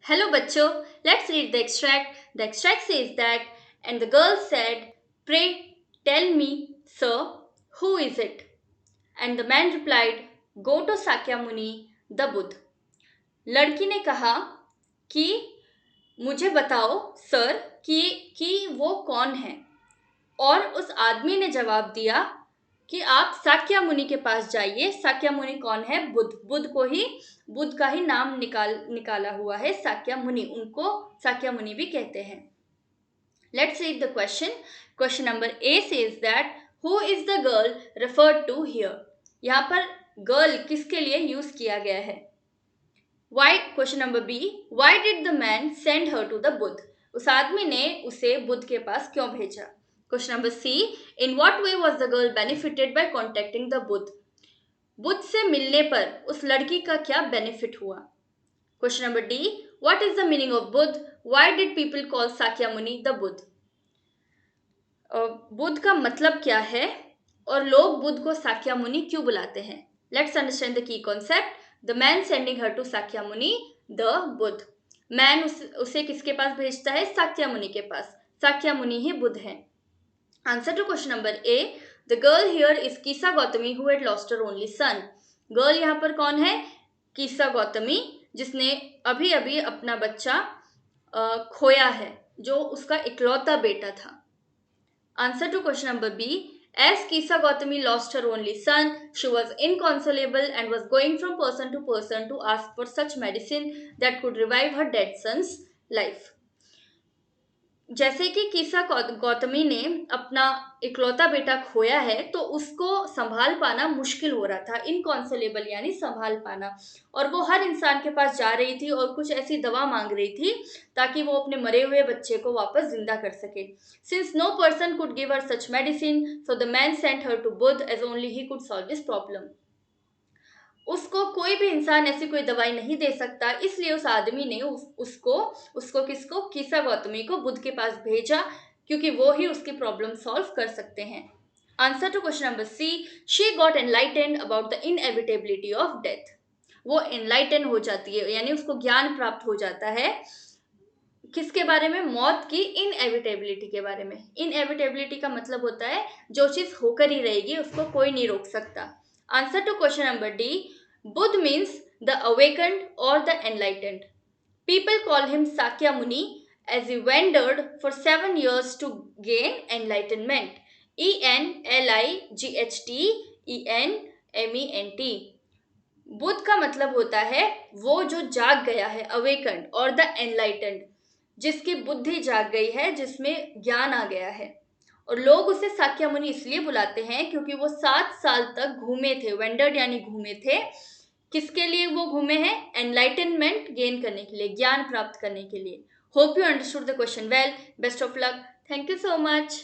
Hello, bachcho. Let's read the extract. The extract says that, and the girl said, "Pray tell me, sir, who is it?" And the man replied, "Go to Sakyamuni, the Buddha." लड़की ने कहा कि मुझे बताओ sir कि वो कौन है। और उस आदमी ने जवाब दिया कि आप साक्या मुनि के पास जाइए। साक्या मुनि कौन है? बुद्ध का ही नाम निकाला हुआ है साक्या मुनि। उनको साक्या मुनि भी कहते हैं। Let's read the question. Question number A says that who is the girl referred to here. यहाँ पर गर्ल किसके लिए यूज किया गया है? Why? Question number B, why did the man send her to the Buddha. उस आदमी ने उसे बुद्ध के पास क्यों भेजा? Question number C, in what way was the girl benefited by contacting the Buddha. Buddha से मिलने पर उस लड़की का क्या बेनिफिट हुआ? Question number D, what is the meaning of Buddha, why did people call Sakyamuni the Buddha. Buddha का मतलब क्या है और लोग बुद्ध को साक्यामुनि क्यों बुलाते हैं? Let's understand the key concept. The man sending her to Sakyamuni the Buddha. Man उसे किसके पास भेजता है? साक्यामुनि के पास। साक्यामुनि ही बुद्ध है। Answer to question number A, the girl here is Kisa Gautami who had lost her only son. Girl यहाँ पर कौन है? कीसा गौतमी, जिसने अभी अभी अपना बच्चा खोया है, जो उसका इकलौता बेटा था। Answer to question number B. As Kisa Gautami lost her only son, she was inconsolable and was going from person to person to ask for such medicine that could revive her dead son's life. जैसे कि कीसा गौतमी ने अपना इकलौता बेटा खोया है, तो उसको संभाल पाना मुश्किल हो रहा था। इनकॉन्सोलेबल यानी संभाल पाना। और वो हर इंसान के पास जा रही थी और कुछ ऐसी दवा मांग रही थी ताकि वो अपने मरे हुए बच्चे को वापस जिंदा कर सके। Since no person could give her such medicine, so the man sent her to Buddha as only he could solve this problem. उसको कोई भी इंसान ऐसी कोई दवाई नहीं दे सकता, इसलिए उस आदमी ने उसको किसको? कीसा गौतमी को बुद्ध के पास भेजा, क्योंकि वो ही उसकी प्रॉब्लम सॉल्व कर सकते हैं। Answer to question number C, she got enlightened about the inevitability of death. वो एनलाइटन हो जाती है, यानी उसको ज्ञान प्राप्त हो जाता है। किसके बारे में? मौत की इनएविटेबिलिटी के बारे में। इनएविटेबिलिटी का मतलब होता है जो चीज होकर ही रहेगी, उसको कोई नहीं रोक सकता। Answer to question number D, Buddha means the awakened और the enlightened. People call him Sakyamuni as he wandered for 7 years to gain enlightenment. ENLIGHTENMENT। Buddha का मतलब होता है वो जो जाग गया है, अवेकन्ड, और द एनलाइटेंड, जिसकी बुद्धि जाग गई है, जिसमें ज्ञान आ गया है। और लोग उसे साक्यामुनि इसलिए बुलाते हैं क्योंकि वो 7 साल तक घूमे थे। वेंडर्ड यानी घूमे थे। किसके लिए वो घूमे हैं? एनलाइटनमेंट गेन करने के लिए, ज्ञान प्राप्त करने के लिए। Hope you understood the question well. Best of luck. Thank you so much.